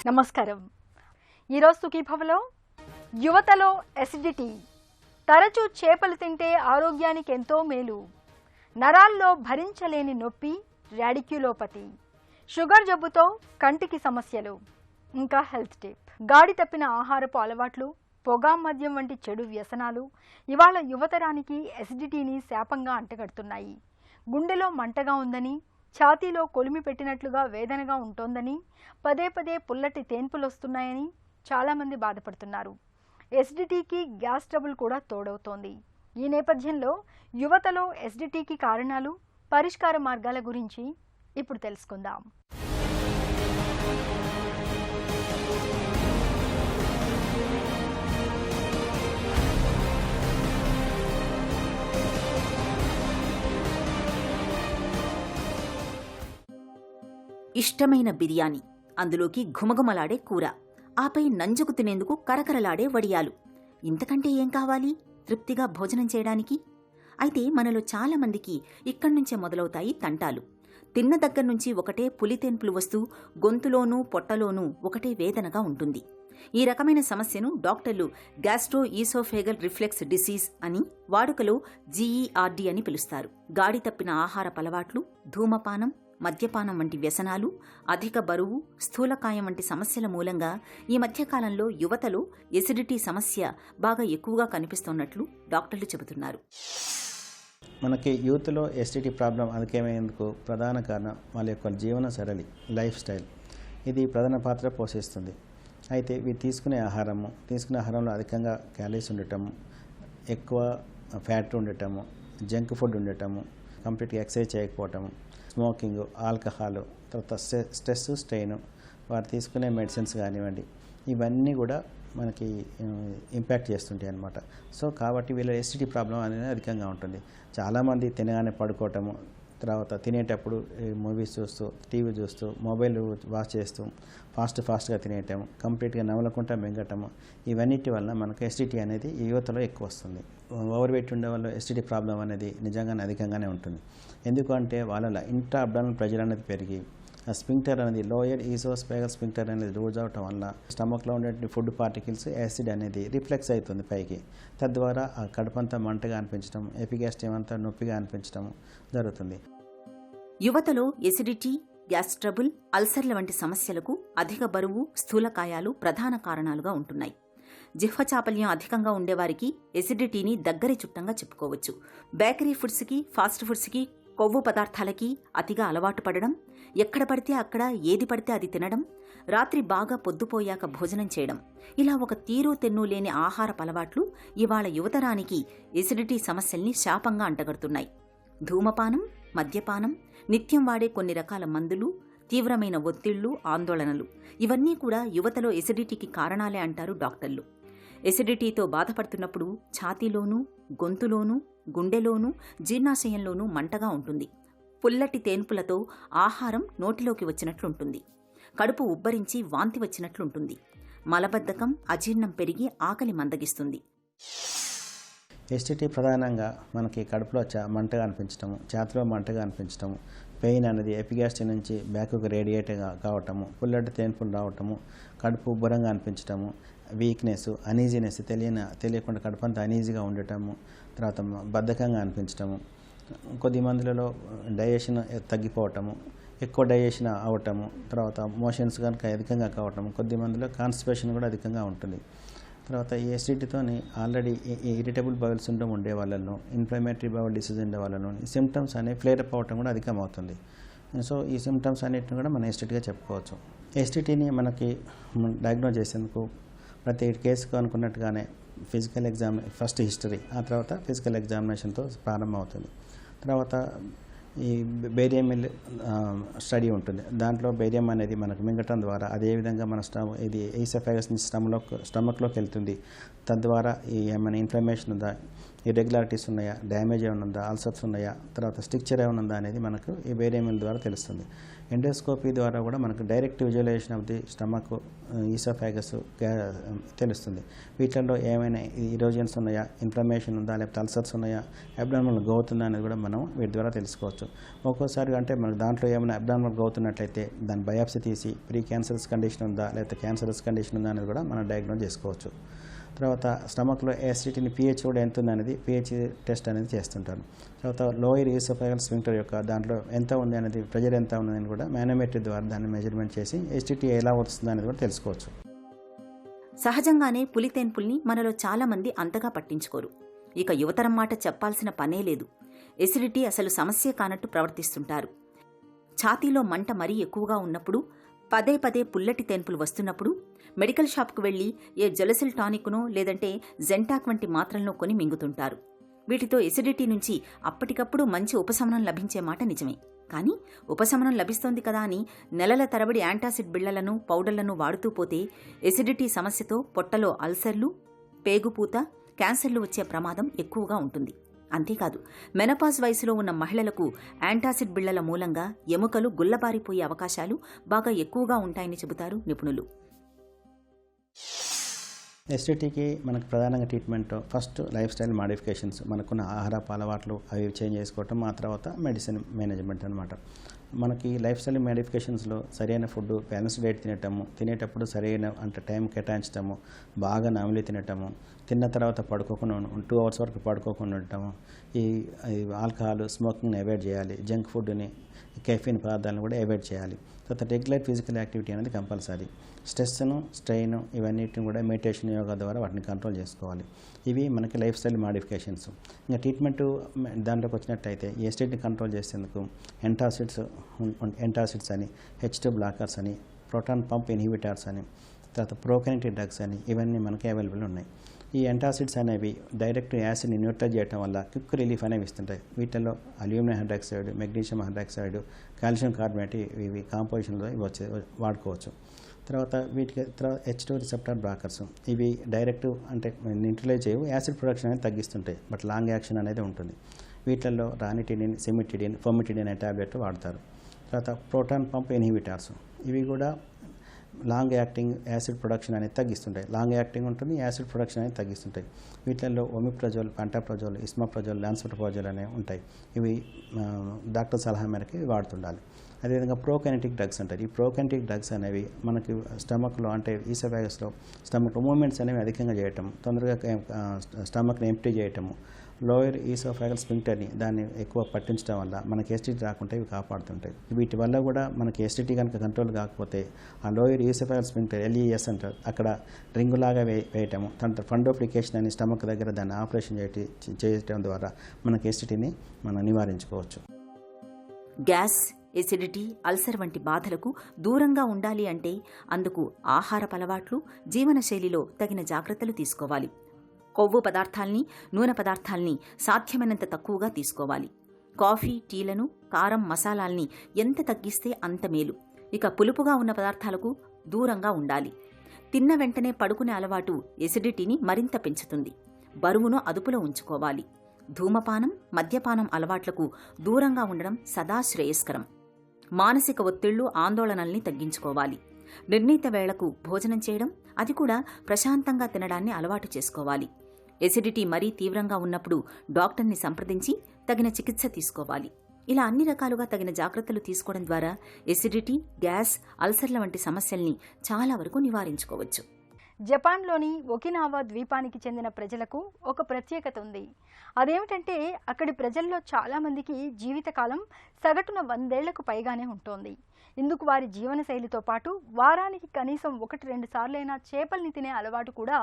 నమస్కారం. ఈరోజు సుఖీభవలో యువతలో ఎసిడిటీ, తరచూ చేపలు తింటే ఆరోగ్యానికి ఎంతో మేలు, నరాల్లో భరించలేని నొప్పి, రాడిక్యులోపతి, షుగర్ జబ్బుతో కంటికి సమస్యలు, ఇంకా హెల్త్ టిప్, గాడి తప్పిన ఆహారపు అలవాట్లు, పొగా మద్యం వంటి చెడు వ్యసనాలు ఇవాళ యువతరానికి ఎసిడిటీని శాపంగా అంటగడుతున్నాయి. గుండెలో మంటగా ఉందని, ఛాతీలో కొలిమి పెట్టినట్లుగా వేదనగా ఉంటోందని, పదే పదే పుల్లటి తేన్పులు వస్తున్నాయని చాలామంది బాధపడుతున్నారు. ఎసిడిటీకి గ్యాస్ ట్రబుల్ కూడా తోడవుతోంది. ఈ నేపథ్యంలో యువతలో ఎసిడిటీకి కారణాలు, పరిష్కార మార్గాల గురించి ఇప్పుడు తెలుసుకుందాం. ఇష్టమైన బిర్యానీ, అందులోకి ఘుమఘుమలాడే కూర, ఆపై నంజుకు తినేందుకు కరకరలాడే వడియాలు. ఇంతకంటే ఏం కావాలి తృప్తిగా భోజనం చేయడానికి? అయితే మనలో చాలామందికి ఇక్కడ్నుంచే మొదలవుతాయి తంటాలు. తిన్న దగ్గర్నుంచి ఒకటే పులితెన్పులు వస్తూ గొంతులోనూ పొట్టలోనూ ఒకటే వేదనగా ఉంటుంది. ఈ రకమైన సమస్యను డాక్టర్లు గ్యాస్ట్రో ఈసోఫేగల్ రిఫ్లెక్స్ డిసీజ్ అని, వాడుకలో GERD అని పిలుస్తారు. గాడి తప్పిన ఆహారపు అలవాట్లు, ధూమపానం, మద్యపానం వంటి వ్యసనాలు, అధిక బరువు, స్థూలకాయం వంటి సమస్యల మూలంగా ఈ మధ్యకాలంలో యువతలో ఎసిడిటీ సమస్య బాగా ఎక్కువగా కనిపిస్తున్నట్లు డాక్టర్లు చెబుతున్నారు. మనకి యూత్లో ఎసిడిటీ ప్రాబ్లం అధికమయ్యేందుకు ప్రధాన కారణం వాళ్ళ యొక్క జీవన సరళి, లైఫ్ స్టైల్. ఇది ప్రధాన పాత్ర పోషిస్తుంది. అయితే వీరు తీసుకునే ఆహారంలో అధికంగా క్యాలరీస్ ఉండటము, ఎక్కువ ఫ్యాట్ ఉండటము, జంక్ ఫుడ్ ఉండటము, కంప్లీట్గా ఎక్సర్సైజ్ చేయకపోవటము, స్మోకింగ్, ఆల్కహాల్, తర్వాత స్ట్రెస్, స్ట్రెయిన్, వారు తీసుకునే మెడిసిన్స్ కానివ్వండి, ఇవన్నీ కూడా మనకి ఇంపాక్ట్ చేస్తుంటాయి అన్నమాట. సో కాబట్టి వీళ్ళ ఎసిడిటీ ప్రాబ్లం అనేది అధికంగా ఉంటుంది. చాలామంది తినగానే పడుకోవటము, తర్వాత తినేటప్పుడు మూవీస్ చూస్తూ, టీవీ చూస్తూ, మొబైల్ వాచ్ చేస్తూ ఫాస్ట్గా తినేయటము, కంప్లీట్గా నవలకుండా మింగటము, ఇవన్నిటి వల్ల మనకు ఎసిడిటీ అనేది ఈ యువతలో ఎక్కువ వస్తుంది. ఓవర్ వెయిట్ ఉండే వాళ్ళు ఎసిడిటీ ప్రాబ్లం అనేది నిజంగానే అధికంగానే ఉంటుంది. ఎందుకంటే వాళ్ళ ఇంట్రా అబ్డామినల్ ప్రెషర్ అనేది పెరిగి ఆ స్పింక్టర్ అనేది, లోయర్ ఈసోస్ఫేగల్ స్పింక్టర్ అనేది లూజ్ అవటం వల్ల స్టమక్లో ఉండే ఫుడ్ పార్టికల్స్, యాసిడ్ అనేది రిఫ్లెక్స్ అవుతుంది పైకి. తద్వారా ఆ కడుపంతా మంటగా అనిపించడం, ఎపిగాస్ట్రియం అంతా నొప్పిగా అనిపించడం జరుగుతుంది. యువతలో ఎసిడిటీ, గ్యాస్ ట్రబుల్, అల్సర్ల వంటి సమస్యలకు అధిక బరువు, స్థూలకాయాలు ప్రధాన కారణాలుగా ఉంటున్నాయి. జిహ్వ చాపల్యం అధికంగా ఉండేవారికి ఎసిడిటీని దగ్గరి చుట్టంగా చెప్పుకోవచ్చు. బేకరీ ఫుడ్స్కి, ఫాస్ట్ ఫుడ్స్కి, కొవ్వు పదార్థాలకి అతిగా అలవాటు పడడం, ఎక్కడ పడితే అక్కడ ఏది పడితే అది తినడం, రాత్రి బాగా పొద్దుపోయాక భోజనం చేయడం, ఇలా ఒక తీరు తెన్ను లేని ఆహారపు అలవాట్లు ఇవాళ యువతరానికి ఎసిడిటీ సమస్యల్ని శాపంగా అంటగడుతున్నాయి. ధూమపానం, మద్యపానం, నిత్యం వాడే కొన్ని రకాల మందులు, తీవ్రమైన ఒత్తిళ్లు, ఆందోళనలు, ఇవన్నీ కూడా యువతలో ఎసిడిటీకి కారణాలే అంటారు డాక్టర్లు. ఎసిడిటీతో బాధపడుతున్నప్పుడు ఛాతీలోనూ, గొంతులోనూ, గుండెలోనూ, జీర్ణాశయంలోనూ మంటగా ఉంటుంది. పుల్లటి తేన్పులతో ఆహారం నోటిలోకి వచ్చినట్లుంటుంది. కడుపు ఉబ్బరించి వాంతి వచ్చినట్లుంటుంది. మలబద్ధకం, అజీర్ణం పెరిగి ఆకలి మందగిస్తుంది. ఎసిడిటీ ప్రధానంగా మనకి కడుపులో మంటగా అనిపించడము, ఛాతీలో మంటగా అనిపించడము, పెయిన్ అనేది ఎపిగాస్ట్రియం నుంచి బ్యాక్కు రేడియేట్ కావటము, పుల్లటి తేన్పులు రావటము, కడుపు ఉబ్బరంగా అనిపించడము, వీక్నెస్, అనీజీనెస్, తెలియకుండా కడుపంతా అనీజీగా ఉండటము, తర్వాత బద్ధకంగా అనిపించడము, కొద్ది మందిలో డైజెషన్ తగ్గిపోవటము, ఎక్కువ డైజెషన్ అవటము, తర్వాత మోషన్స్ కనుక అధికంగా కావటము, కొద్ది మందిలో కాన్స్టిపేషన్ కూడా అధికంగా ఉంటుంది. తర్వాత ఈ ఎసిడిటీతో ఆల్రెడీ ఇరిటబుల్ బౌల్ సిండ్రోమ్ ఉండే వాళ్ళను, ఇన్ఫ్లమేటరీ బౌల్ డిసీజ్ ఉండే వాళ్ళను ఈ సిమ్టమ్స్ అనేవి ఫ్లేరప్ అవటం కూడా అధికమవుతుంది. సో ఈ సిమ్టమ్స్ అన్నిటిని కూడా మనం ఎసిడిటీగా చెప్పుకోవచ్చు. ఎసిడిటీని మనకి డయాగ్నోజ్ చేసేందుకు ప్రతి కేసుకు అనుకున్నట్టుగానే ఫిజికల్ ఎగ్జామ్, ఫస్ట్ హిస్టరీ, ఆ తర్వాత ఫిజికల్ ఎగ్జామినేషన్తో ప్రారంభమవుతుంది. తర్వాత ఈ బేరియం మిల్ స్టడీ ఉంటుంది. దాంట్లో బేరియం అనేది మనకు మింగటం ద్వారా అదేవిధంగా మన ఇది ఈసోఫాగస్ నుంచి స్టమక్లోకి వెళ్తుంది. తద్వారా ఏమైనా ఇన్ఫ్లమేషన్ ఉందా, ఇర్రెగ్యులారిటీస్ ఉన్నాయా, డ్యామేజ్ ఏమైనా ఉందా, అల్సర్స్ ఉన్నాయా, తర్వాత స్ట్రక్చర్ ఏమైనా ఉందా అనేది మనకు ఈ బేరియం మిల్ ద్వారా తెలుస్తుంది. ఎండోస్కోపీ ద్వారా కూడా మనకు direct visualization of the stomach, oesophagus తెలుస్తుంది. వీటిల్లో ఏమైనా ఇరోజన్స్ ఉన్నాయా, ఇన్ఫ్లమేషన్ ఉందా, లేకపోతే అల్సర్స్ ఉన్నాయా, అబ్డామినల్ గ్రోత్ ఉందా అనేది కూడా మనం వీటి ద్వారా తెలుసుకోవచ్చు. ఒక్కోసారి అంటే మనకు దాంట్లో ఏమైనా అబ్డామినల్ గ్రోత్ ఉన్నట్లయితే దాని బయాప్సీ తీసి ప్రీ క్యాన్సరస్ కండిషన్ ఉందా లేకపోతే క్యాన్సరస్ కండిషన్ ఉందా అనేది కూడా మనం డయాగ్నోస్ చేసుకోవచ్చు. తర్వాత స్టమక్లో యాసిడిటీని pH కూడా ఎంత ఉందనేది pH టెస్ట్ అనేది చేస్తుంటారు. తర్వాత లోయర్ ఈసోఫాగల్ స్ఫింక్టర్ యొక్క దాంట్లో ఎంత ఉంది అనేది, ప్రెజర్ ఎంత ఉందని కూడా మానోమెట్రీ ద్వారా దాన్ని మెజర్మెంట్ చేసి ఎసిడిటీ ఎలా వస్తుంది అనేది కూడా తెలుసుకోవచ్చు. సహజంగానే పులితేన్పుల్ని మనలో చాలామంది అంతగా పట్టించుకోరు. ఇక యువతరం మాట చెప్పాల్సిన పనే లేదు. ఎసిడిటీ అసలు సమస్య కానట్టు ప్రవర్తిస్తుంటారు. ఛాతీలో మంట మరీ ఎక్కువగా ఉన్నప్పుడు, పదే పదే పుల్లటి తేన్పులు వస్తున్నప్పుడు మెడికల్ షాప్కు వెళ్లి ఏ జెలసిల్ టానిక్నో లేదంటే జెంటాక్ వంటి మాత్రలను కొని మింగుతుంటారు. వీటితో ఎసిడిటీ నుంచి అప్పటికప్పుడు మంచి ఉపశమనం లభించే మాట నిజమే. కానీ ఉపశమనం లభిస్తోంది కదా అని నెలల తరబడి యాంటాసిడ్ బిళ్లలను, పౌడర్లను వాడుతూ పోతే ఎసిడిటీ సమస్యతో పొట్టలో అల్సర్లు, పేగుపూత, క్యాన్సర్లు వచ్చే ప్రమాదం ఎక్కువగా ఉంటుంది. అంతేకాదు, మెనపాజ్ వయసులో ఉన్న మహిళలకు యాంటాసిడ్ బిళ్లల మూలంగా ఎముకలు గుల్లబారిపోయే అవకాశాలు బాగా ఎక్కువగా ఉంటాయని చెబుతారు నిపుణులు. ఎసిడిటీకి మనకు ప్రధానంగా treatment first life style modifications, మనకున్న ఆహారపు అలవాట్లు అవి చేంజ్ చేసుకోవటం, ఆ తర్వాత మెడిసిన్ మేనేజ్మెంట్ అనమాట. మనకి లైఫ్ స్టైల్ మాడిఫికేషన్స్లో సరైన ఫుడ్, బ్యాలెన్స్డ్ డైట్ తినేటప్పుడు సరైన అంటే టైం కేటాయించటము, బాగా నమిలి తినటము, తిన్న తర్వాత పడుకోకుండా 2 అవర్స్ వరకు పడుకోకుండా ఉండటము, ఈ ఆల్కహాల్, స్మోకింగ్ని అవాయిడ్ చేయాలి, జంక్ ఫుడ్ని, కెఫీన్ పదార్థాలను కూడా అవాయిడ్ చేయాలి. తర్వాత రెగ్యులర్ ఫిజికల్ యాక్టివిటీ అనేది కంపల్సరీ. స్ట్రెస్ను, స్ట్రెయిన్ ఇవన్నిటిని కూడా మెడిటేషన్, యోగా ద్వారా వాటిని కంట్రోల్ చేసుకోవాలి. ఇవి మనకి లైఫ్ స్టైల్ మాడిఫికేషన్స్. ఇంకా ట్రీట్మెంట్ దాంట్లోకి వచ్చినట్టయితే ఎసిడిటీని కంట్రోల్ చేసేందుకు ఎంటాసిడ్స్ అని, H2 బ్లాకర్స్ అని, ప్రోటాన్ పంప్ ఇన్హిబిటర్స్ అని, తర్వాత ప్రోకైనెటిక్ డ్రగ్స్ అని ఇవన్నీ మనకి అవైలబుల్ ఉన్నాయి. ఈ ఎంటాసిడ్స్ అనేవి డైరెక్ట్ యాసిడ్ని న్యూట్రల్ చేయడం వల్ల క్విక్ రిలీఫ్ అనేవి ఇస్తుంటాయి. వీటిల్లో aluminium hydroxide, magnesium hydroxide, calcium carbonate ఇవి కాంపోజిషన్లో వాడుకోవచ్చు. తర్వాత వీటికి H2 రిసెప్టర్ బ్లాకర్స్, ఇవి డైరెక్ట్ అంటే న్యూట్రలైజ్ చేయవు, యాసిడ్ ప్రొడక్షన్ అనేది తగ్గిస్తుంటాయి, బట్ లాంగ్ యాక్షన్ అనేది ఉంటుంది. వీటిల్లో రానిటిడిన్, సిమిటిడిన్, ఫోమిటిడిన్ అనే టాబ్లెట్ వాడతారు. తర్వాత ప్రోటాన్ పంప్ ఇన్హిబిటర్స్, ఇవి కూడా లాంగ్ యాక్టింగ్ యాసిడ్ ప్రొడక్షన్ అనేది తగ్గిస్తుంటాయి. లాంగ్ యాక్టింగ్ ఉంటుంది, యాసిడ్ ప్రొడక్షన్ అనేది తగ్గిస్తుంటాయి. వీటిల్లో ఒమిప్రజోల్, పంటాప్రజోల్, ఇస్మాప్రజోల్, లాన్సోటప్రజోల్ అనేవి ఉంటాయి. ఇవి డాక్టర్ సలహా మేరకు వాడుతుండాలి. అదేవిధంగా ప్రోకైనెటిక్ డ్రగ్స్ అంటారు. ఈ ప్రోకైనెటిక్ డ్రగ్స్ అనేవి మనకి స్టమక్లో అంటే ఈసోఫాగస్లో స్టమక్ మూమెంట్స్ అనేవి అధికంగా చేయటం, తొందరగా స్టమక్ని ఎంప్టీ చేయటము, లోయర్ ఈసోఫాగల్ స్ఫింక్టర్ని దాన్ని ఎక్కువ పట్టించడం వల్ల మనకి ఎసిడిటీ రాకుండా ఇవి కాపాడుతుంటాయి. వీటి వల్ల కూడా మనకి ఎసిడిటీ కనుక కంట్రోల్ కాకపోతే ఆ లోయర్ ఈసోఫాగల్ స్ఫింక్టర్ LES అంటారు, అక్కడ రింగులాగా వేయటము, తర్వాత ఫండోప్లికేషన్ అని స్టమక్ దగ్గర దాన్ని ఆపరేషన్ చేయటం ద్వారా మనకి ఎసిడిటీని మనం నివారించుకోవచ్చు. గ్యాస్, ఎసిడిటీ, అల్సర్ వంటి బాధలకు దూరంగా ఉండాలి అంటే అందుకు ఆహారపు అలవాట్లు, జీవనశైలిలో తగిన జాగ్రత్తలు తీసుకోవాలి. కొవ్వు పదార్థాల్ని, నూనె పదార్థాల్ని సాధ్యమైనంత తక్కువగా తీసుకోవాలి. కాఫీ, టీలను, కారం, మసాలాల్ని ఎంత తగ్గిస్తే అంత మేలు. ఇక పులుపుగా ఉన్న పదార్థాలకు దూరంగా ఉండాలి. తిన్న వెంటనే పడుకునే అలవాటు ఎసిడిటీని మరింత పెంచుతుంది. బరువును అదుపులో ఉంచుకోవాలి. ధూమపానం, మద్యపానం అలవాట్లకు దూరంగా ఉండడం సదా శ్రేయస్కరం. మానసిక ఒత్తిళ్లు, ఆందోళనల్ని తగ్గించుకోవాలి. నిర్ణీత వేళకు భోజనం చేయడం, అది కూడా ప్రశాంతంగా తినడాన్ని అలవాటు చేసుకోవాలి. ఎసిడిటీ మరీ తీవ్రంగా ఉన్నప్పుడు డాక్టర్ని సంప్రదించి తగిన చికిత్స తీసుకోవాలి. ఇలా అన్ని రకాలుగా తగిన జాగ్రత్తలు తీసుకోవడం ద్వారా ఎసిడిటీ, గ్యాస్, అల్సర్ల వంటి సమస్యల్ని చాలా వరకు నివారించుకోవచ్చు. జపాన్లోని ఒకినావా ద్వీపానికి చెందిన ప్రజలకు ఒక ప్రత్యేకత ఉంది. అదేమిటంటే అక్కడి ప్రజల్లో చాలామందికి జీవితకాలం సగటున 100 ఏళ్లకు పైగానే ఉంటుంది. ఇందుకు వారి జీవనశైలితో పాటు వారానికి కనీసం 1-2 సార్లైనా చేపల్ని తినే అలవాటు కూడా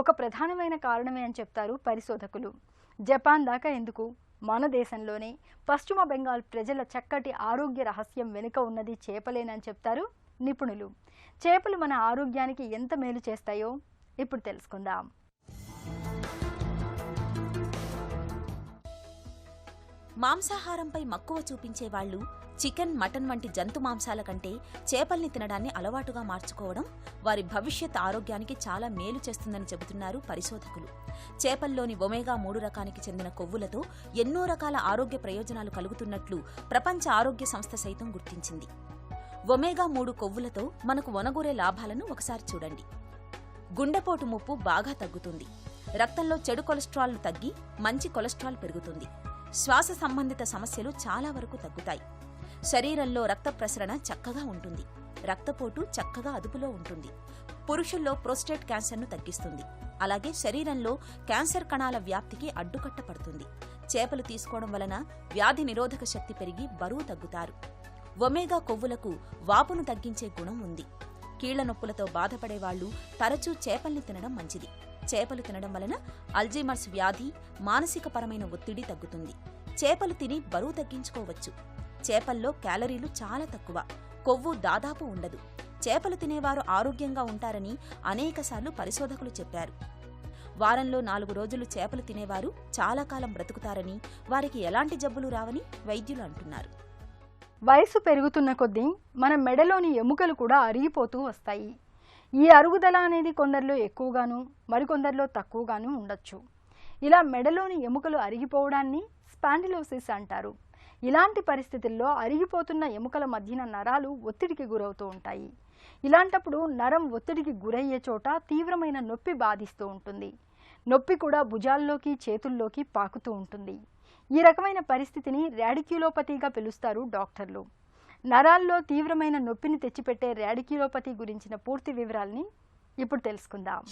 ఒక ప్రధానమైన కారణమే అని చెప్తారు పరిశోధకులు. జపాన్ దాకా ఎందుకు, మన దేశంలోనే పశ్చిమ బెంగాల్ ప్రజల చక్కటి ఆరోగ్య రహస్యం వెనుక ఉన్నది చేపలేనని చెప్తారు నిపుణులు. చేపలు మన ఆరోగ్యానికి ఎంత మేలు చేస్తాయో ఇప్పుడు తెలుసుకుందాం. మాంసాహారంపై మక్కువ చూపించే వాళ్ళు చికెన్, మటన్ వంటి జంతు మాంసాల కంటే చేపల్ని తినడాన్ని అలవాటుగా మార్చుకోవడం వారి భవిష్యత్ ఆరోగ్యానికి చాలా మేలు చేస్తుందని చెబుతున్నారు పరిశోధకులు. చేపల్లోని ఒమేగా-3 రకానికి చెందిన కొవ్వులతో ఎన్నో రకాల ఆరోగ్య ప్రయోజనాలు కలుగుతున్నట్లు ప్రపంచ ఆరోగ్య సంస్థ సైతం గుర్తించింది. ఒమేగా-3 కొవ్వులతో మనకు ఒనగూరే లాభాలను ఒకసారి చూడండి. గుండెపోటు ముప్పు బాగా తగ్గుతుంది. రక్తంలో చెడు కొలెస్ట్రాల్ తగ్గి మంచి కొలెస్ట్రాల్ పెరుగుతుంది. శ్వాస సంబంధిత సమస్యలు చాలా వరకు తగ్గుతాయి. శరీరంలో రక్త ప్రసరణ చక్కగా ఉంటుంది. రక్తపోటు చక్కగా అదుపులో ఉంటుంది. పురుషుల్లో ప్రోస్టేట్ క్యాన్సర్ను తగ్గిస్తుంది. అలాగే శరీరంలో క్యాన్సర్ కణాల వ్యాప్తికి అడ్డుకట్ట పడుతుంది. చేపలు తీసుకోవడం వలన వ్యాధి నిరోధక శక్తి పెరిగి బరువు తగ్గుతారు. ఒమేగా కొవ్వులకు వాపును తగ్గించే గుణం ఉంది. కీళ్ల నొప్పులతో బాధపడేవాళ్లు తరచూ చేపల్ని తినడం మంచిది. చేపలు తినడం వలన అల్జీమర్స్ వ్యాధి, మానసికపరమైన ఒత్తిడి తగ్గుతుంది. చేపలు తిని బరువు తగ్గించుకోవచ్చు. చేపల్లో క్యాలరీలు చాలా తక్కువ, కొవ్వు దాదాపు ఉండదు. చేపలు తినేవారు ఆరోగ్యంగా ఉంటారని అనేకసార్లు పరిశోధకులు చెప్పారు. వారంలో 4 రోజులు చేపలు తినేవారు చాలా కాలం బ్రతుకుతారని, వారికి ఎలాంటి జబ్బులు రావని వైద్యులు అంటున్నారు. వయసు పెరుగుతున్న కొద్దీ మన మెడలోని ఎముకలు కూడా అరిగిపోతూ వస్తాయి. ఈ అరుగుదల అనేది కొందరిలో ఎక్కువగాను మరికొందరిలో తక్కువగాను ఉండొచ్చు. ఇలా మెడలోని ఎముకలు అరిగిపోవడాన్ని స్పాండిలోసిస్ అంటారు. ఇలాంటి పరిస్థితుల్లో అరిగిపోతున్న ఎముకల మధ్యన నరాలు ఒత్తిడికి గురవుతూ ఉంటాయి. ఇలాంటప్పుడు నరం ఒత్తిడికి గురయ్యే చోట తీవ్రమైన నొప్పి బాధిస్తూ ఉంటుంది. నొప్పి కూడా భుజాల్లోకి చేతుల్లోకి పాకుతూ ఉంటుంది. ఈ రకమైన పరిస్థితిని ర్యాడిక్యులోపతిగా పిలుస్తారు డాక్టర్లు. నరాల్లో తీవ్రమైన నొప్పిని తెచ్చిపెట్టే ర్యాడిక్యులోపతి గురించిన పూర్తి వివరాల్ని ఇప్పుడు తెలుసుకుందాం.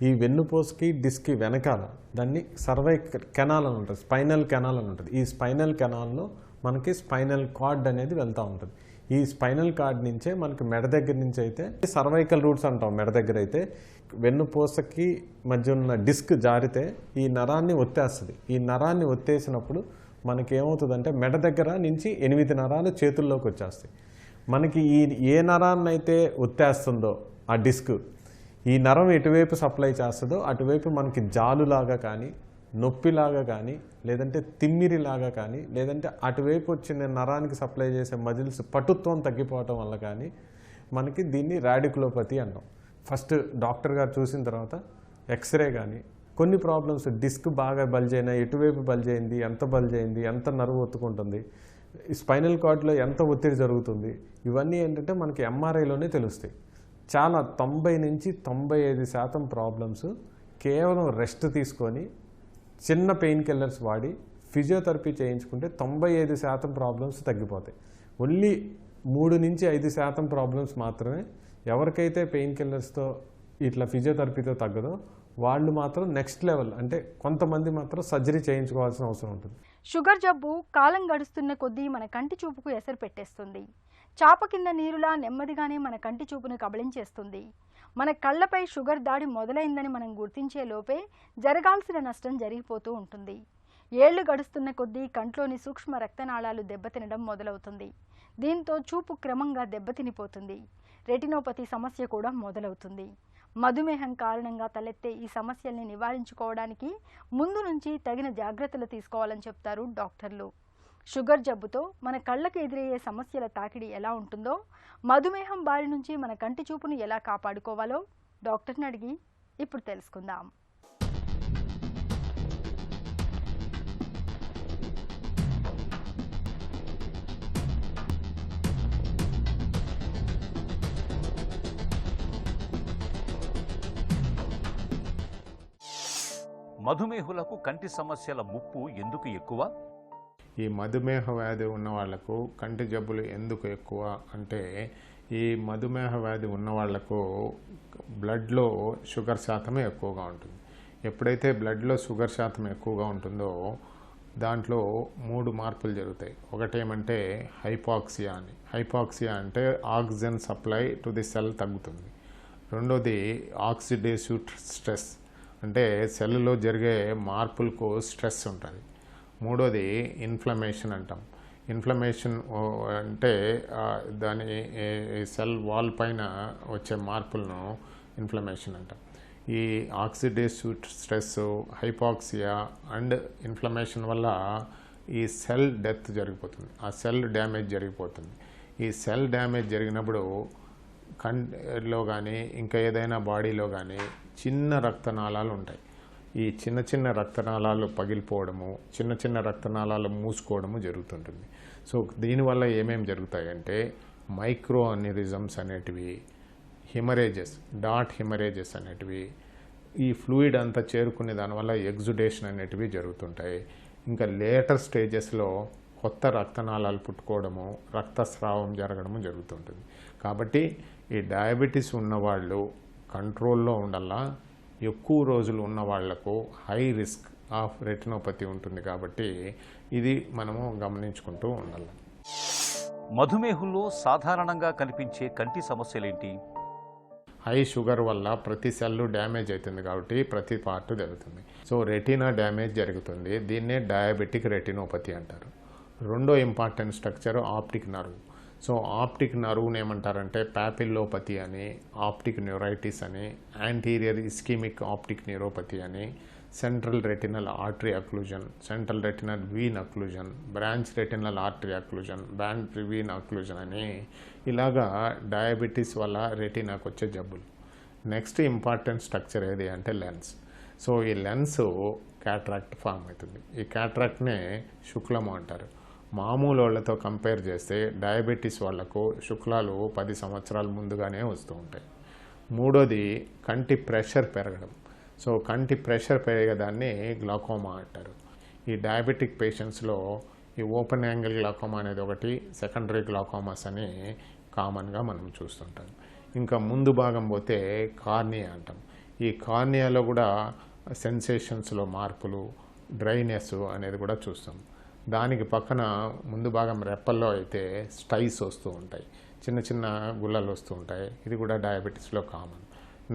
ఈ వెన్నుపూసకి డిస్క్కి వెనకాల దాన్ని సర్వైకల్ కెనాల్ అని ఉంటుంది, స్పైనల్ కెనాల్ అని ఉంటుంది. ఈ స్పైనల్ కెనాల్లో మనకి స్పైనల్ కార్డ్ అనేది వెళ్తూ ఉంటుంది. ఈ స్పైనల్ కార్డ్ నుంచే మనకి మెడ దగ్గర నుంచి అయితే సర్వైకల్ రూట్స్ అంటాం. మెడ దగ్గర అయితే వెన్నుపూసకి మధ్య ఉన్న డిస్క్ జారితే ఈ నరాన్ని ఒత్తేస్తుంది. ఈ నరాన్ని ఒత్తేసినప్పుడు మనకి ఏమవుతుందంటే మెడ దగ్గర నుంచి 8 నరాలు చేతుల్లోకి వచ్చేస్తాయి. మనకి ఏ నరాన్ని అయితే ఒత్తేస్తుందో ఆ డిస్క్, ఈ నరం ఎటువైపు సప్లై చేస్తుందో అటువైపు మనకి జాలులాగా కానీ, నొప్పిలాగా కానీ, లేదంటే తిమ్మిరిలాగా కానీ, లేదంటే అటువైపు వచ్చిన నరానికి సప్లై చేసే మజిల్స్ పటుత్వం తగ్గిపోవటం వల్ల కానీ మనకి దీన్ని ర్యాడిక్యులోపతి అంటాం. ఫస్ట్ డాక్టర్ గారు చూసిన తర్వాత ఎక్స్రే కానీ, కొన్ని ప్రాబ్లమ్స్ డిస్క్ బాగా బల్జ్ అయినా, ఎటువైపు బల్జ్ అయింది, ఎంత బల్జ్ అయింది, ఎంత నరువు ఒత్తుకుంటుంది, ఈ స్పైనల్ కార్డ్లో ఎంత ఒత్తిడి జరుగుతుంది, ఇవన్నీ ఏంటంటే మనకి ఎంఆర్ఐలోనే తెలుస్తాయి. చాలా 90 నుంచి 95% ప్రాబ్లమ్స్ కేవలం రెస్ట్ తీసుకొని చిన్న పెయిన్ కిల్లర్స్ వాడి ఫిజియోథెరపీ చేయించుకుంటే 95% ప్రాబ్లమ్స్ తగ్గిపోతాయి. ఓన్లీ 3 నుంచి 5% ప్రాబ్లమ్స్ మాత్రమే ఎవరికైతే పెయిన్ కిల్లర్స్తో ఇట్లా ఫిజియోథెరపీతో తగ్గదో వాళ్ళు మాత్రం నెక్స్ట్ లెవెల్, అంటే కొంతమంది మాత్రం సర్జరీ చేయించుకోవాల్సిన అవసరం ఉంటుంది. షుగర్ జబ్బు కాలం గడుస్తున్న కొద్దీ మన కంటి చూపుకు ఎసరు పెట్టేస్తుంది. చాప కింద నీరులా నెమ్మదిగానే మన కంటి చూపును కబళించేస్తుంది. మన కళ్ళపై షుగర్ దాడి మొదలైందని మనం గుర్తించే లోపే జరగాల్సిన నష్టం జరిగిపోతూ ఉంటుంది. ఏళ్లు గడుస్తున్న కొద్దీ కంట్లోని సూక్ష్మ రక్తనాళాలు దెబ్బతినడం మొదలవుతుంది. దీంతో చూపు క్రమంగా దెబ్బతినిపోతుంది. రెటినోపతి సమస్య కూడా మొదలవుతుంది. మధుమేహం కారణంగా తలెత్తే ఈ సమస్యల్ని నివారించుకోవడానికి ముందు నుంచి తగిన జాగ్రత్తలు తీసుకోవాలని చెప్తారు డాక్టర్లు. షుగర్ జబ్బుతో మన కళ్ళకు ఎదురయ్యే సమస్యల తాకిడి ఎలా ఉంటుందో, మధుమేహం బారి నుంచి మన కంటి చూపును ఎలా కాపాడుకోవాలో డాక్టర్ని అడిగి ఇప్పుడు తెలుసుకుందాం. మధుమేహులకు కంటి సమస్యల ముప్పు ఎందుకు ఎక్కువ? ఈ మధుమేహ వ్యాధి ఉన్న వాళ్లకు కంటి జబ్బులు ఎందుకు ఎక్కువ అంటే, ఈ మధుమేహ వ్యాధి ఉన్న వాళ్లకు బ్లడ్లో షుగర్ శాతమే ఎక్కువగా ఉంటుంది. ఎప్పుడైతే బ్లడ్లో షుగర్ శాతం ఎక్కువగా ఉంటుందో దాంట్లో 3 మార్పులు జరుగుతాయి. ఒకటేమంటే హైపాక్సియా అని. హైపాక్సియా అంటే oxygen supply to the cell తగ్గుతుంది. రెండోది ఆక్సిడేటివ్ స్ట్రెస్, అంటే సెల్లో జరిగే మార్పులకు స్ట్రెస్ ఉంటుంది. మూడోది ఇన్ఫ్లమేషన్ అంటాం. ఇన్ఫ్లమేషన్ అంటే దాని సెల్ వాల్ పైన వచ్చే మార్పులను ఇన్ఫ్లమేషన్ అంటాం. ఈ oxidative stress, hypoxia and inflammation వల్ల ఈ సెల్ డెత్ జరిగిపోతుంది, ఆ సెల్ డ్యామేజ్ జరిగిపోతుంది. ఈ సెల్ డ్యామేజ్ జరిగినప్పుడు కంటిలో కానీ ఇంకా ఏదైనా బాడీలో కానీ చిన్న రక్తనాళాలు ఉంటాయి. ఈ చిన్న చిన్న రక్తనాళాలు పగిలిపోవడము, చిన్న చిన్న రక్తనాళాలు మూసుకోవడము జరుగుతుంటుంది. సో దీనివల్ల ఏమేమి జరుగుతాయంటే, మైక్రో అన్యూరిజమ్స్ అనేటివి, హిమరేజెస్, డాట్ హిమరేజెస్ అనేటివి, ఈ ఫ్లూయిడ్ అంతా చేరుకునే దానివల్ల ఎగ్జుడేషన్ అనేటివి జరుగుతుంటాయి. ఇంకా లేటర్ స్టేజెస్లో కొత్త రక్తనాళాలు పుట్టుకోవడము, రక్తస్రావం జరగడము జరుగుతుంటుంది. కాబట్టి ఈ డయాబెటీస్ ఉన్నవాళ్ళు కంట్రోల్లో ఉండాలా. ఎక్కువ రోజులు ఉన్న వాళ్లకు హై రిస్క్ ఆఫ్ రెటినోపతి ఉంటుంది. కాబట్టి ఇది మనము గమనించుకుంటూ ఉండాలి. మధుమేహంలో సాధారణంగా కనిపించే కంటి సమస్యలేంటి? హై షుగర్ వల్ల ప్రతి సెల్లు డ్యామేజ్ అవుతుంది కాబట్టి ప్రతి పార్ట్ జరుగుతుంది. సో రెటీనా డ్యామేజ్ జరుగుతుంది. దీన్నే డయాబెటిక్ రెటినోపతి అంటారు. రెండో important structure optic nerve. So optic నర్వ్ని ఏమంటారంటే పాపిల్లోపతి అని, ఆప్టిక్ న్యూరైటిస్ అని, యాంటీరియర్ ఇస్కిమిక్ ఆప్టిక్ న్యూరోపతి అని, central retinal artery occlusion, central retinal vein occlusion, branch retinal artery occlusion, branch vein occlusion అని ఇలాగా డయాబెటీస్ వల్ల రెటీనాకు వచ్చే జబ్బులు. నెక్స్ట్ ఇంపార్టెంట్ స్ట్రక్చర్ ఏది అంటే లెన్స్. సో ఈ లెన్స్ క్యాట్రాక్ట్ ఫామ్ అవుతుంది. ఈ క్యాట్రాక్ట్నే శుక్లము అంటారు. మామూలు వాళ్ళతో కంపేర్ చేస్తే డయాబెటీస్ వాళ్లకు శుక్లాలు 10 సంవత్సరాల ముందుగానే వస్తూ ఉంటాయి. మూడోది కంటి ప్రెషర్ పెరగడం. సో కంటి ప్రెషర్ పెరిగేదాన్ని గ్లాకోమా అంటారు. ఈ డయాబెటిక్ పేషెంట్స్లో ఈ ఓపెన్ యాంగిల్ గ్లాకోమా అనేది ఒకటి, సెకండరీ గ్లాకోమాస్ అని కామన్గా మనం చూస్తుంటాం. ఇంకా ముందు భాగం పోతే కార్నియా అంటాం. ఈ కార్నియాలో కూడా సెన్సేషన్స్లో మార్పులు, డ్రైనెస్ అనేది కూడా చూస్తాం. దానికి పక్కన ముందు భాగం రెప్పల్లో అయితే స్టైస్ వస్తూ ఉంటాయి, చిన్న చిన్న గుల్లలు వస్తూ ఉంటాయి. ఇది కూడా డయాబెటీస్లో కామన్.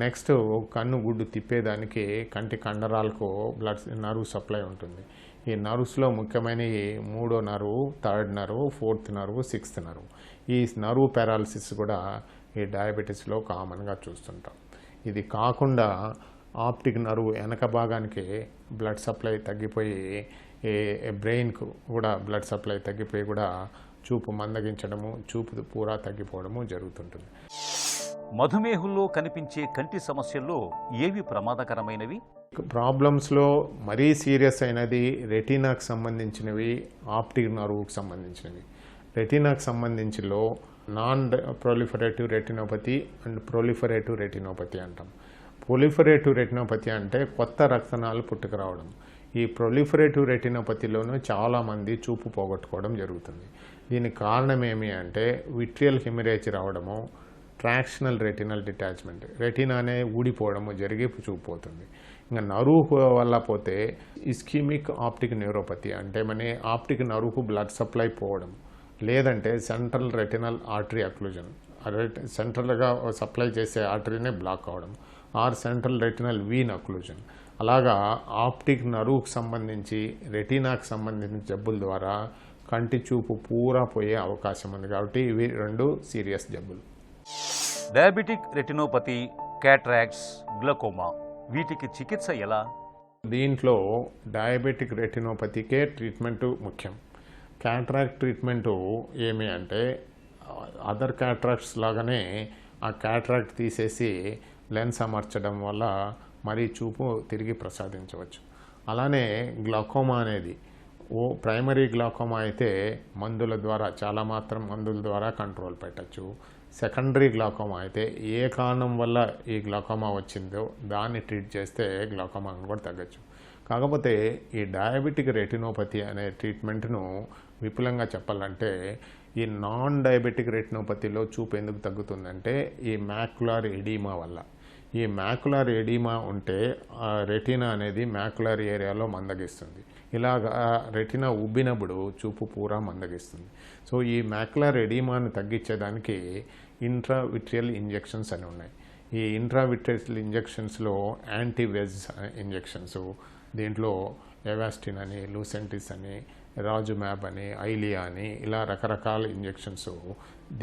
నెక్స్ట్ కన్ను గుడ్డు తిప్పేదానికి కంటి కండరాలకు బ్లడ్ నర్వ్ సప్లై ఉంటుంది. ఈ నర్వ్స్లో ముఖ్యమైన 3వ nerve, 3rd nerve, 4th nerve, 6th nerve. ఈ నర్వ్ పారాలసిస్ కూడా ఈ డయాబెటీస్లో కామన్గా చూస్తుంటాం. ఇది కాకుండా ఆప్టిక్ నర్వ్ వెనక భాగానికి బ్లడ్ సప్లై తగ్గిపోయి బ్రెయిన్కు కూడా బ్లడ్ సప్లై తగ్గిపోయి కూడా చూపు మందగించడము, చూపు పూరా తగ్గిపోవడము జరుగుతుంటుంది. మధుమేహంలో కనిపించే కంటి సమస్యల్లో ఏవి ప్రమాదకరమైనవి? ప్రాబ్లమ్స్లో మరీ సీరియస్ అయినది రెటీనాకు సంబంధించినవి, ఆప్టిక్ నర్వ్కి సంబంధించినవి. రెటీనాకు సంబంధించిలో non proliferative retinopathy and proliferative retinopathy అంటాం. ప్రొలిఫరేటివ్ రెటినోపతి అంటే కొత్త రక్తనాళాలు పుట్టుకురావడం. ఈ ప్రొలిఫరేటివ్ రెటినోపతిలోనూ చాలామంది చూపు పోగొట్టుకోవడం జరుగుతుంది. దీనికి కారణం ఏమి అంటే విట్రియల్ హెమరేజ్ రావడము, ట్రాక్షనల్ రెటినల్ డిటాచ్మెంట్, రెటినానే ఊడిపోవడము జరిగి చూపుపోతుంది. ఇంకా నరువు వల్ల పోతే ఇస్కిమిక్ ఆప్టిక్ న్యూరోపతి అంటే మన ఆప్టిక్ నరువుకు బ్లడ్ సప్లై పోవడం, లేదంటే సెంట్రల్ రెటినల్ ఆర్టరీ అక్లూజన్, సెంట్రల్గా సప్లై చేసే ఆర్టరీనే బ్లాక్ అవడం, or central retinal vein occlusion. అలాగా ఆప్టిక్ నరువుకు సంబంధించి రెటీనాకు సంబంధించిన జబ్బుల ద్వారా కంటి చూపు పూరా పోయే అవకాశం ఉంది. కాబట్టి ఇవి 2 సీరియస్ జబ్బులు. డయాబెటిక్ రెటినోపతి, క్యాట్రాక్ట్స్, గ్లకోమా, వీటికి చికిత్స ఎలా? దీంట్లో డయాబెటిక్ రెటినోపతికే ట్రీట్మెంటు ముఖ్యం. క్యాట్రాక్ట్ ట్రీట్మెంటు ఏమి అంటే అదర్ క్యాట్రాక్ట్స్ లాగానే ఆ క్యాట్రాక్ట్ తీసేసి లెన్స్ అమర్చడం వల్ల మరీ చూపు తిరిగి ప్రసాదించవచ్చు. అలానే గ్లాకోమా అనేది ప్రైమరీ గ్లాకోమా అయితే మందుల ద్వారా, చాలా మాత్రం మందుల ద్వారా కంట్రోల్ పెట్టచ్చు. సెకండరీ గ్లాకోమా అయితే ఏ కారణం వల్ల ఈ గ్లాకోమా వచ్చిందో దాన్ని ట్రీట్ చేస్తే గ్లాకోమాను కూడా తగ్గచ్చు. కాకపోతే ఈ డయాబెటిక్ రెటినోపతి అనే ట్రీట్మెంట్ను విపులంగా చెప్పాలంటే ఈ నాన్ డయాబెటిక్ రెటినోపతిలో చూపు ఎందుకు తగ్గుతుందంటే ఈ మ్యాక్యులర్ ఎడీమా వల్ల. ఈ మ్యాక్యులర్ ఎడీమా ఉంటే రెటీనా అనేది మ్యాక్యులర్ ఏరియాలో మందగిస్తుంది. ఇలాగా రెటీనా ఉబ్బినప్పుడు చూపు పూరా మందగిస్తుంది. సో ఈ మ్యాక్యులర్ ఎడీమాను తగ్గించేదానికి ఇంట్రావిట్రియల్ ఇంజెక్షన్స్ అని ఉన్నాయి. ఈ ఇంట్రావిట్రియల్ ఇంజెక్షన్స్లో యాంటీవెజ్ ఇంజెక్షన్స్, దీంట్లో ఎవాస్టిన్ అని, లూసెంటిస్ అని, రాజుమ్యాబ్ అని, ఐలియా అని, ఇలా రకరకాల ఇంజెక్షన్స్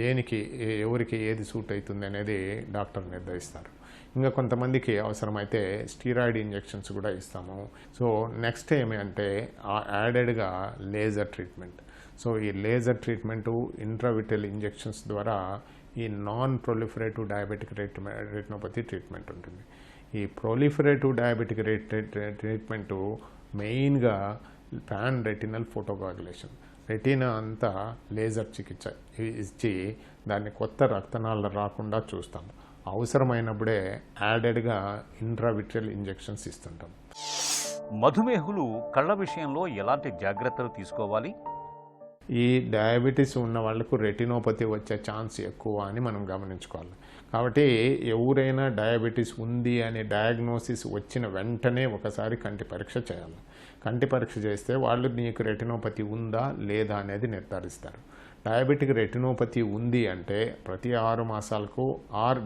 దేనికి ఎవరికి ఏది సూట్ అవుతుంది అనేది డాక్టర్ నిర్ణయిస్తారు. ఇంకా కొంతమందికి అవసరమైతే స్టీరాయిడ్ ఇంజెక్షన్స్ కూడా ఇస్తాము. సో నెక్స్ట్ ఏమి అంటే యాడెడ్గా లేజర్ ట్రీట్మెంట్. సో ఈ లేజర్ ట్రీట్మెంటు, ఇంట్రావిట్రియల్ ఇంజెక్షన్స్ ద్వారా ఈ non proliferative diabetic retinopathy treatment ఉంటుంది. ఈ ప్రొలిఫరేటివ్ డయాబెటిక్ ట్రీట్మెంటు మెయిన్గా పాన్ రెటినల్ ఫోటోకోయాగులేషన్. రెటీనా అంతా లేజర్ చికిత్స ఇచ్చి దాన్ని కొత్త రక్తనాళాలు రాకుండా చూస్తాం. అవసరమైనప్పుడే యాడెడ్గా ఇంట్రావిట్రియల్ ఇంజెక్షన్స్ ఇస్తుంటాం. మధుమేహులు కళ్ళ విషయంలో ఎలాంటి జాగ్రత్తలు తీసుకోవాలి? ఈ డయాబెటీస్ ఉన్న వాళ్ళకు రెటినోపతి వచ్చే ఛాన్స్ ఎక్కువ అని మనం గమనించుకోవాలి. కాబట్టి ఎవరైనా డయాబెటీస్ ఉంది అనే డయాగ్నోసిస్ వచ్చిన వెంటనే ఒకసారి కంటి పరీక్ష చేయాలి. కంటి పరీక్ష చేస్తే వాళ్ళు నీకు రెటినోపతి ఉందా లేదా అనేది నిర్ధారిస్తారు. డయాబెటిక్ రెటినోపతి ఉంది అంటే ప్రతి 6 మాసాలకు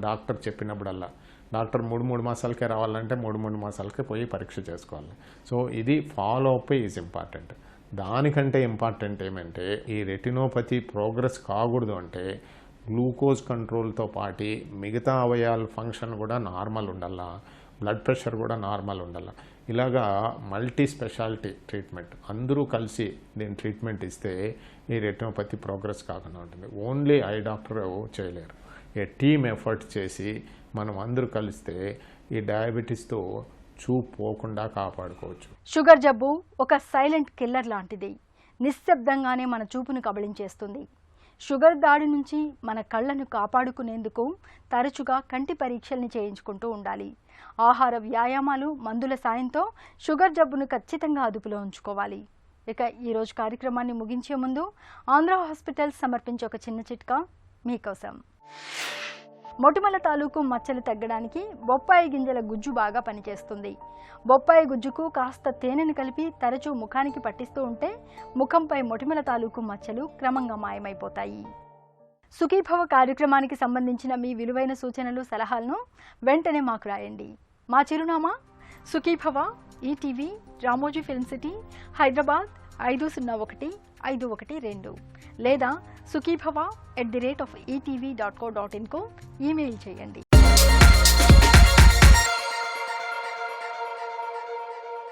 డాక్టర్ చెప్పినప్పుడల్లా, డాక్టర్ 3 మాసాలకే రావాలంటే 3 మాసాలకే పోయి పరీక్ష చేసుకోవాలి. సో ఇది ఫాలో అప్ ఈజ్ ఇంపార్టెంట్. దానికంటే ఇంపార్టెంట్ ఏమంటే ఈ రెటినోపతి ప్రోగ్రెస్ కాకూడదు అంటే గ్లూకోజ్ కంట్రోల్తో పాటు మిగతా అవయవాల ఫంక్షన్ కూడా నార్మల్ ఉండాలా, బ్లడ్ ప్రెషర్ కూడా నార్మల్ ఉండాలి. ఇలాగా మల్టీ స్పెషాలిటీ ట్రీట్మెంట్ అందరూ కలిసి దీని ట్రీట్మెంట్ ఇస్తే ఈ రెటినోపతి ప్రోగ్రెస్ కాకుండా ఉంటుంది. ఓన్లీ ఐ డాక్టర్ చేయలేరు. ఏ టీమ్ ఎఫర్ట్ చేసి మనం అందరూ కలిస్తే ఈ డయాబెటీస్తో చూపు పోకుండా కాపాడుకోవచ్చు. షుగర్ జబ్బు ఒక సైలెంట్ కిల్లర్ లాంటిది. నిశ్శబ్దంగానే మన చూపును కబళించేస్తుంది. షుగర్ దాడి నుంచి మన కళ్ళను కాపాడుకునేందుకు తరచుగా కంటి పరీక్షల్ని చేయించుకుంటూ ఉండాలి. ఆహార, వ్యాయామాలు, మందుల సాయంతో షుగర్ జబ్బును ఖచ్చితంగా అదుపులో ఉంచుకోవాలి. ఇక ఈరోజు కార్యక్రమాన్ని ముగించే ముందు ఆంధ్ర హాస్పిటల్స్ సమర్పించే ఒక చిన్న చిట్కా మీకోసం. మొటిమల తాలూకు మచ్చలు తగ్గడానికి బొప్పాయి గింజల గుజ్జు బాగా పనిచేస్తుంది. బొప్పాయి గుజ్జుకు కాస్త తేనెను కలిపి తరచూ ముఖానికి పట్టిస్తూ ఉంటే ముఖంపై మొటిమల తాలూకు మచ్చలు క్రమంగా మాయమైపోతాయి. సుఖీభవ కార్యక్రమానికి సంబంధించిన మీ విలువైన సూచనలు, సలహాలను వెంటనే మాకు రాయండి. మా చిరునామా Sukhibhava, ETV, Ramoji film city, Hyderabad 501512 లేదా sukhibhava@etv.co.in కు ఈమెయిల్ చేయండి.